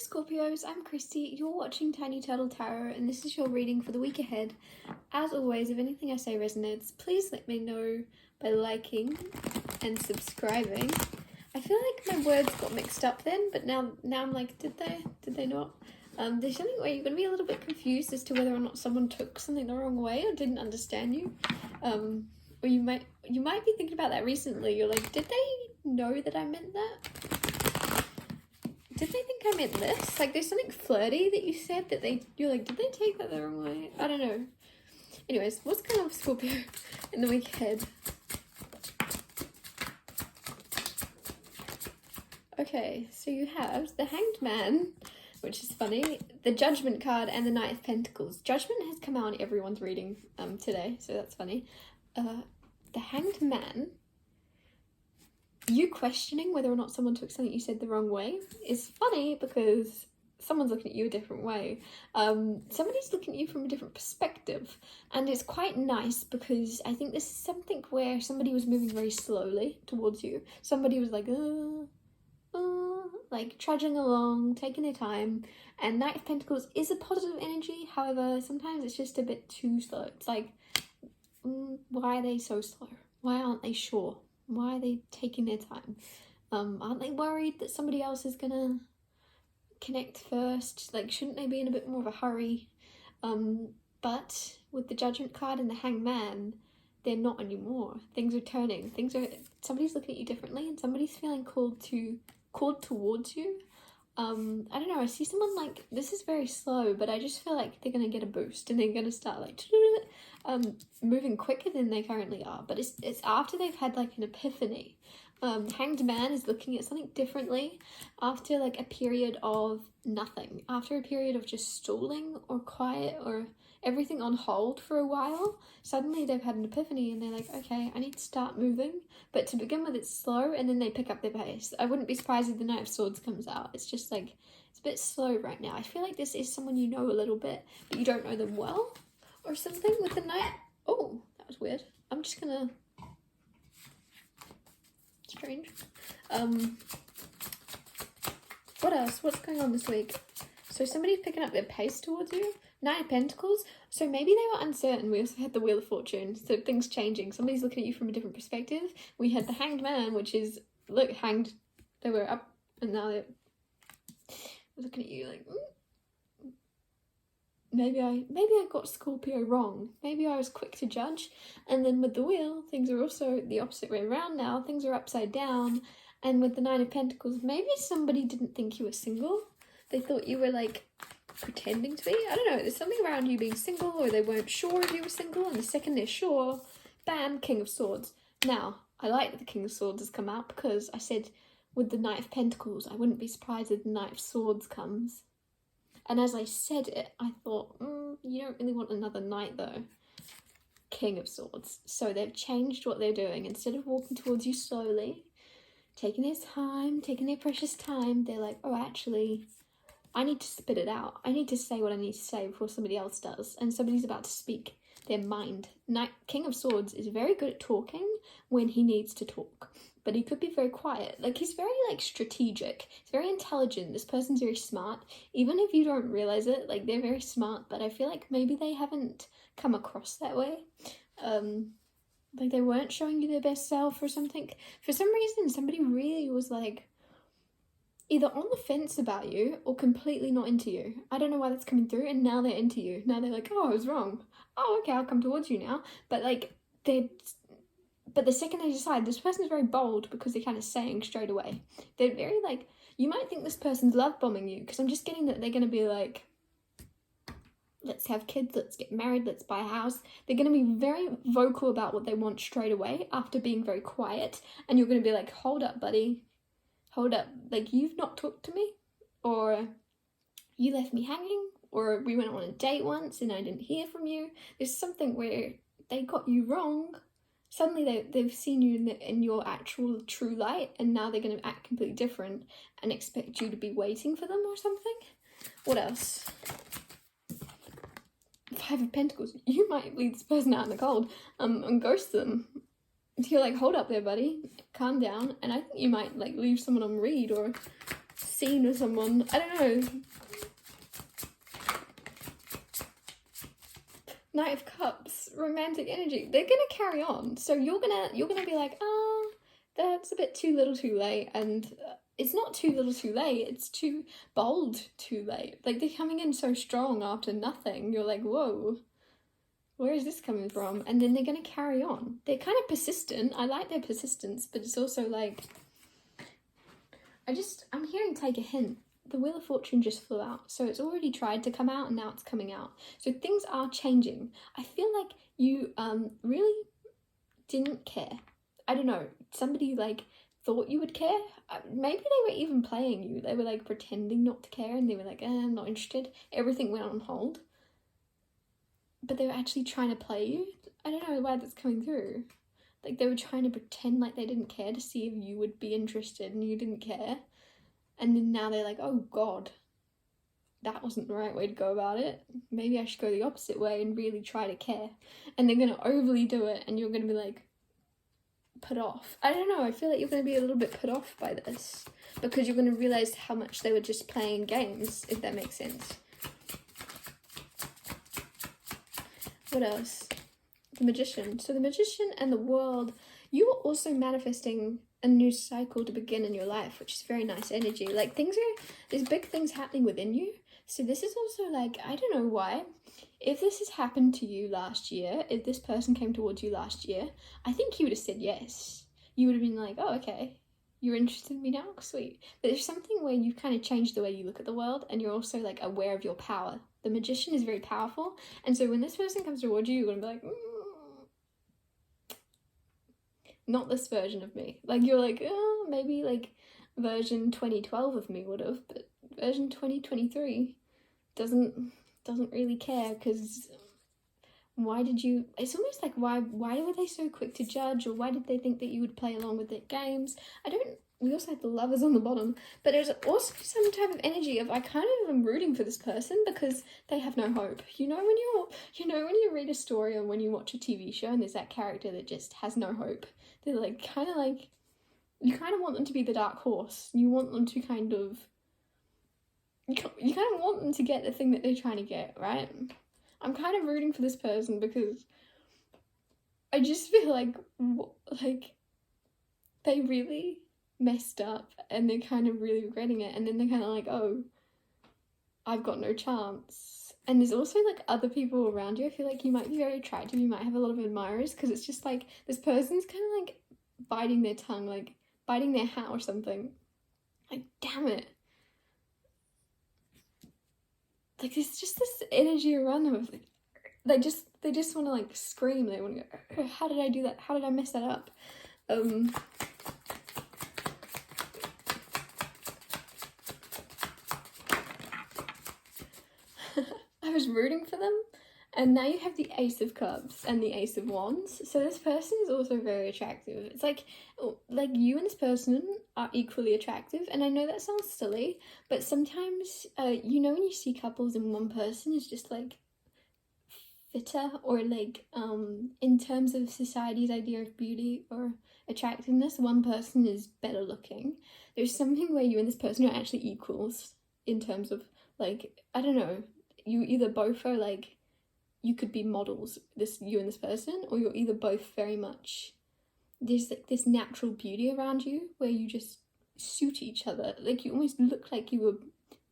Scorpios, I'm Christy, you're watching Tiny Turtle Tarot, and this is your reading for the week ahead. As always, if anything I say resonates, please let me know by liking and subscribing. I feel like my words got mixed up then, but now I'm like, did they not? There's something where you're going to be a little bit confused as to whether or not someone took something the wrong way or didn't understand you. Or you might be thinking about that recently. You're like, did they know that I meant that? Did they think I meant this? Like, there's something flirty that you said that you're like, did they take that the wrong way? I don't know. Anyways, what's going on with Scorpio in the week ahead? Okay, so you have the Hanged Man, which is funny, the Judgment card, and the Knight of Pentacles. Judgment has come out in everyone's reading today, so that's funny. The Hanged Man, you questioning whether or not someone took something you said the wrong way is funny because someone's looking at you a different way. Somebody's looking at you from a different perspective, and it's quite nice because I think this is something where somebody was moving very slowly towards you. Somebody was like trudging along, taking their time, and Knight of Pentacles is a positive energy. However, sometimes it's just a bit too slow. It's like, why are they so slow? Why aren't they sure? Why are they taking their time? Aren't they worried that somebody else is gonna connect first? Like, shouldn't they be in a bit more of a hurry? But with the Judgment card and the Hanged Man, they're not anymore. Things are turning. Somebody's looking at you differently, and somebody's feeling called towards you. I don't know, I see someone like, this is very slow, but I just feel like they're gonna get a boost and they're gonna start like moving quicker than they currently are. But it's after they've had like an epiphany. Hanged Man is looking at something differently after like a period of nothing, after a period of just stalling or quiet or everything on hold for a while. Suddenly they've had an epiphany and they're like, okay, I need to start moving. But to begin with, it's slow, and then they pick up their pace. I wouldn't be surprised if the Knight of Swords comes out. It's just like, it's a bit slow right now. I feel like this is someone you know a little bit, but you don't know them well or something with the Knight. Oh, that was weird. I'm just gonna... Strange. What else? What's going on this week? So somebody's picking up their pace towards you. Knight of Pentacles. So maybe they were uncertain. We also had the Wheel of Fortune. So things changing. Somebody's looking at you from a different perspective. We had the Hanged Man, which is, look, hanged. They were up and now they're looking at you like, maybe I got Scorpio wrong. Maybe I was quick to judge. And then with the Wheel, things are also the opposite way around now. Things are upside down. And with the Nine of Pentacles, maybe somebody didn't think you were single. They thought you were like pretending to be. I don't know, there's something around you being single, or they weren't sure if you were single, and the second they're sure, bam, King of Swords. Now, I like that the King of Swords has come out because I said with the Knight of Pentacles, I wouldn't be surprised if the Knight of Swords comes. And as I said it, I thought, you don't really want another knight though. King of Swords. So they've changed what they're doing. Instead of walking towards you slowly, taking their time, taking their precious time, they're like, oh, actually, I need to spit it out. I need to say what I need to say before somebody else does. And somebody's about to speak their mind. King of Swords is very good at talking when he needs to talk. But he could be very quiet. Like, he's very, like, strategic. He's very intelligent. This person's very smart. Even if you don't realize it, like, they're very smart. But I feel like maybe they haven't come across that way. Like, they weren't showing you their best self or something. For some reason, somebody really was, like, either on the fence about you or completely not into you. I don't know why that's coming through, and now they're into you. Now they're like, oh, I was wrong. Oh, okay, I'll come towards you now. But, like, But the second they decide, this person's very bold because they're kind of saying straight away. They're very, like, you might think this person's love bombing you, because I'm just getting that they're going to be like, let's have kids, let's get married, let's buy a house. They're going to be very vocal about what they want straight away after being very quiet. And you're going to be like, hold up, buddy. Hold up. Like, you've not talked to me, or you left me hanging, or we went on a date once and I didn't hear from you. There's something where they got you wrong. Suddenly they've seen you in your actual true light, and now they're going to act completely different and expect you to be waiting for them or something. What else? Five of Pentacles. You might leave this person out in the cold and ghost them. You're like, hold up there, buddy. Calm down. And I think you might like leave someone on read, or scene with someone. I don't know. Knight of Cups, romantic energy. They're gonna carry on. So you're gonna be like, oh, that's a bit too little too late. And it's not too little too late, it's too bold too late. Like, they're coming in so strong after nothing. You're like, whoa, where is this coming from? And then they're gonna carry on. They're kind of persistent. I like their persistence, but it's also like, I'm hearing take a hint. The Wheel of Fortune just flew out, so it's already tried to come out and now it's coming out. So things are changing. I feel like you really didn't care. I don't know, somebody like thought you would care. Maybe they were even playing you. They were like pretending not to care and they were like, I'm not interested. Everything went on hold. But they were actually trying to play you. I don't know why that's coming through. Like, they were trying to pretend like they didn't care to see if you would be interested and you didn't care. And then now they're like, oh God, that wasn't the right way to go about it. Maybe I should go the opposite way and really try to care. And they're going to overly do it and you're going to be like, put off. I don't know, I feel like you're going to be a little bit put off by this. Because you're going to realise how much they were just playing games, if that makes sense. What else? The Magician. So the Magician and the World, you are also manifesting a new cycle to begin in your life, which is very nice energy. Like, there's big things happening within you. So this is also like, I don't know why. If this has happened to you last year, if this person came towards you last year, I think you would have said yes. You would have been like, oh, okay, you're interested in me now? Sweet. But there's something where you've kind of changed the way you look at the world and you're also like aware of your power. The Magician is very powerful. And so when this person comes towards you, you're going to be like, not this version of me. Like, you're like, oh, maybe like version 2012 of me would have, but version 2023 doesn't really care, because why did you, it's almost like, why were they so quick to judge, or why did they think that you would play along with their games? We also had the Lovers on the bottom, but there's also some type of energy of, I kind of am rooting for this person because they have no hope. You know when you read a story or when you watch a TV show and there's that character that just has no hope. They're like, you kind of want them to be the dark horse. You want them to you kind of want them to get the thing that they're trying to get, right? I'm kind of rooting for this person because I just feel like they really messed up and they're kind of really regretting it, and then they're kind of like, oh, I've got no chance. And there's also like other people around you. I feel like you might be very attractive, you might have a lot of admirers, because it's just like this person's kind of like biting their tongue, like biting their hat or something. Like, damn it. Like, there's just this energy around them of like, they just want to like scream. They want to go, how did I do that? How did I mess that up? I was rooting for them, and now you have the Ace of Cups and the Ace of Wands. So this person is also very attractive. It's like you and this person are equally attractive, and I know that sounds silly, but sometimes you know when you see couples and one person is just like fitter, or like in terms of society's idea of beauty or attractiveness, one person is better looking. There's something where you and this person are actually equals in terms of like, I don't know, you either both are like, you could be models, you and this person, or you're either both very much, there's like this natural beauty around you where you just suit each other. Like, you almost look like you were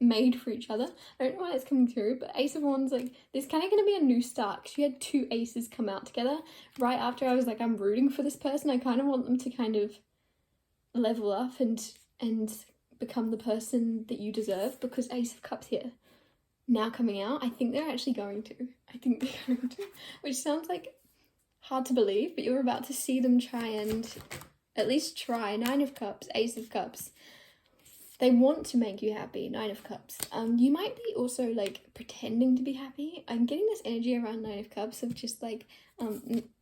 made for each other. I don't know why it's coming through, but Ace of Wands, like, there's kind of going to be a new start, because you had two aces come out together right after I was like, I'm rooting for this person. I kind of want them to kind of level up and become the person that you deserve, because Ace of Cups here now coming out, I think they're actually going to. Which sounds like hard to believe, but you're about to see them try and at least try. 9 of Cups, Ace of Cups. They want to make you happy, 9 of Cups. You might be also like pretending to be happy. I'm getting this energy around 9 of Cups of just like,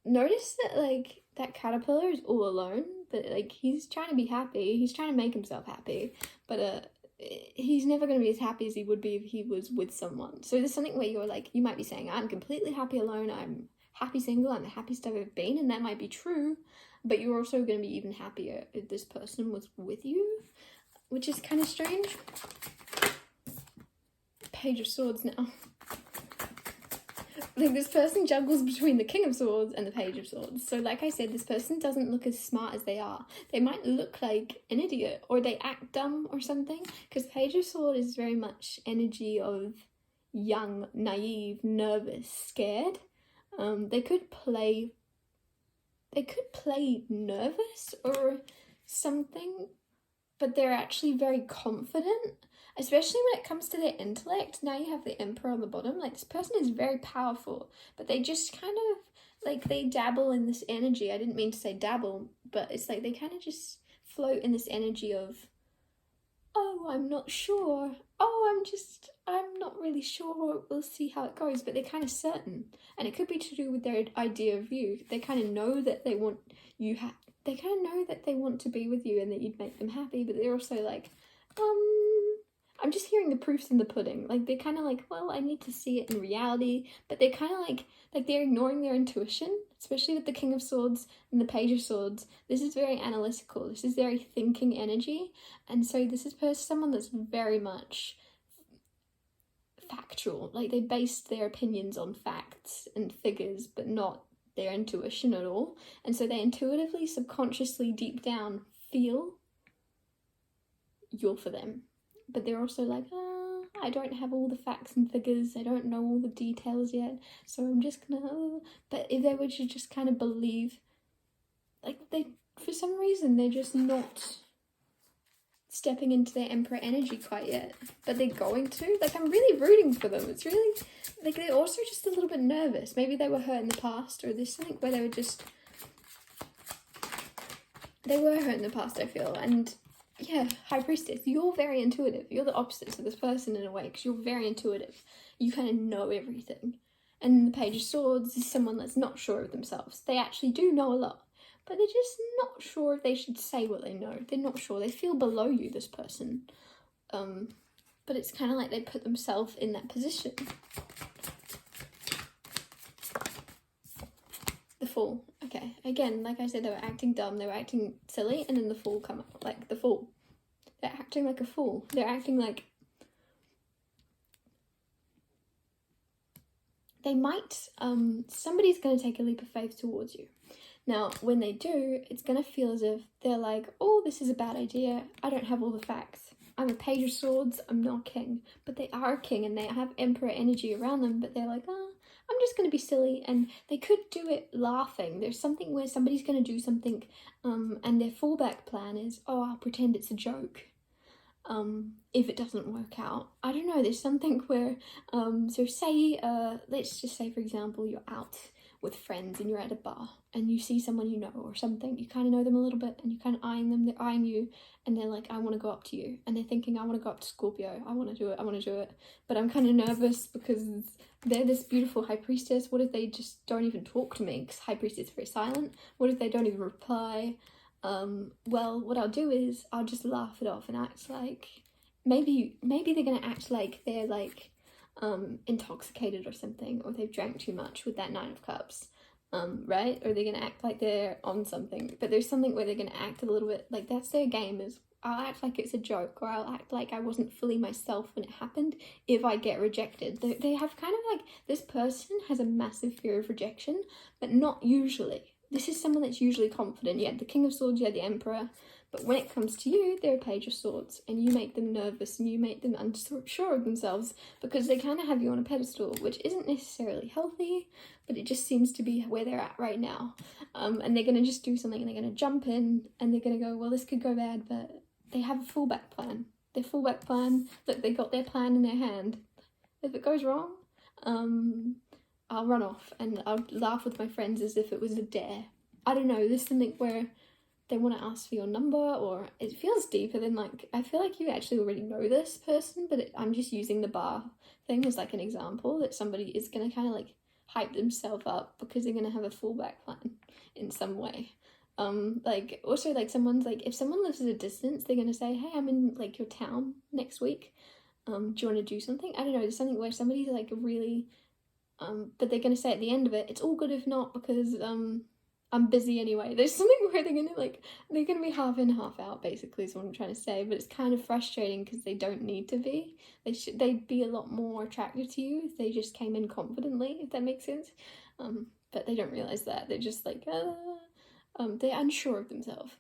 notice that like that caterpillar is all alone, but like he's trying to be happy. He's trying to make himself happy, but he's never going to be as happy as he would be if he was with someone. So there's something where you're like, you might be saying, I'm completely happy alone, I'm happy single, I'm the happiest I've ever been, and that might be true, but you're also going to be even happier if this person was with you. which is kind of strange. Page of Swords now. Like, this person juggles between the King of Swords and the Page of Swords. So like I said, this person doesn't look as smart as they are. They might look like an idiot, or they act dumb or something, because Page of Swords is very much energy of young, naive, nervous, scared. They could play nervous or something, but they're actually very confident, especially when it comes to their intellect. Now you have the Emperor on the bottom. Like, this person is very powerful, but they just kind of, like, they dabble in this energy. I didn't mean to say dabble, but it's like they kind of just float in this energy of, oh, I'm not sure. Oh, I'm not really sure. We'll see how it goes. But they're kind of certain. And it could be to do with their idea of you. They kind of know that they want you they kind of know that they want to be with you and that you'd make them happy, but they're also like, I'm just hearing the proofs in the pudding. Like, they're kind of like, well, I need to see it in reality, but they're kind of like they're ignoring their intuition, especially with the King of Swords and the Page of Swords. This is very analytical. This is very thinking energy. And so this is someone that's very much factual. Like, they based their opinions on facts and figures, but not their intuition at all. And so they intuitively, subconsciously, deep down feel you're for them. But they're also like, I don't have all the facts and figures, I don't know all the details yet, so I'm just gonna, but if they were to just kind of believe, like, they, for some reason, they're just not stepping into their Emperor energy quite yet, but they're going to. Like, I'm really rooting for them. It's really, like, they're also just a little bit nervous. Maybe they were hurt in the past, or there's something where they were hurt in the past, I feel. And yeah, High Priestess, you're very intuitive. You're the opposite to this person in a way, because you're very intuitive. You kind of know everything. And the Page of Swords is someone that's not sure of themselves. They actually do know a lot, but they're just not sure if they should say what they know. They're not sure. They feel below you, this person. But it's kind of like they put themselves in that position. The Fool. Okay, again, like I said, they were acting dumb, they were acting silly, and then the Fool come up. Like, the Fool. They're acting like a fool. They're acting like they might, somebody's going to take a leap of faith towards you. Now, when they do, it's going to feel as if they're like, oh, this is a bad idea. I don't have all the facts. I'm a Page of Swords. I'm not king. But they are a king, and they have Emperor energy around them, but they're like, I'm just going to be silly. And they could do it laughing. There's something where somebody's going to do something, and their fallback plan is, oh, I'll pretend it's a joke. If it doesn't work out. I don't know, there's something where, so say, let's just say, for example, you're out with friends and you're at a bar and you see someone you know or something, you kind of know them a little bit and you're kind of eyeing them, they're eyeing you, and they're like, I want to go up to you, and they're thinking, I want to go up to Scorpio, I want to do it, but I'm kind of nervous because they're this beautiful High Priestess. What if they just don't even talk to me, because High Priestess is very silent? What if they don't even reply? Well, what I'll do is I'll just laugh it off and act like, maybe they're gonna act like they're like intoxicated or something, or they've drank too much with that 9 of Cups, right? Or they're gonna act like they're on something, but there's something where they're gonna act a little bit like that's their game, is I'll act like it's a joke, or I'll act like I wasn't fully myself when it happened if I get rejected. They have kind of like, this person has a massive fear of rejection, but not usually. This is someone that's usually confident. You had the King of Swords, you had the Emperor, but when it comes to you, they're a Page of Swords, and you make them nervous and you make them unsure of themselves because they kind of have you on a pedestal, which isn't necessarily healthy, but it just seems to be where they're at right now. And they're going to just do something, and they're going to jump in and they're going to go, well, this could go bad, but they have a fallback plan. Their fallback plan, look, they got their plan in their hand. If it goes wrong, I'll run off and I'll laugh with my friends as if it was a dare. I don't know, there's something where they want to ask for your number, or it feels deeper than, like, I feel like you actually already know this person, but I'm just using the bar thing as like an example that somebody is going to kind of like hype themselves up because they're going to have a fallback plan in some way. Like, also, like, someone's like, if someone lives at a distance, they're going to say, hey, I'm in like your town next week. Do you want to do something? I don't know, there's something where somebody's like really, but they're going to say at the end of it, it's all good if not, because, I'm busy anyway. There's something where they're gonna be half in, half out, basically, is what I'm trying to say. But it's kind of frustrating because they don't need to be. They'd be a lot more attracted to you if they just came in confidently, if that makes sense. But they don't realize that. They're just like, they're unsure of themselves.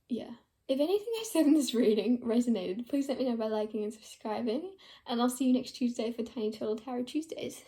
Yeah. If anything I said in this reading resonated, please let me know by liking and subscribing. And I'll see you next Tuesday for Tiny Turtle Tarot Tuesdays.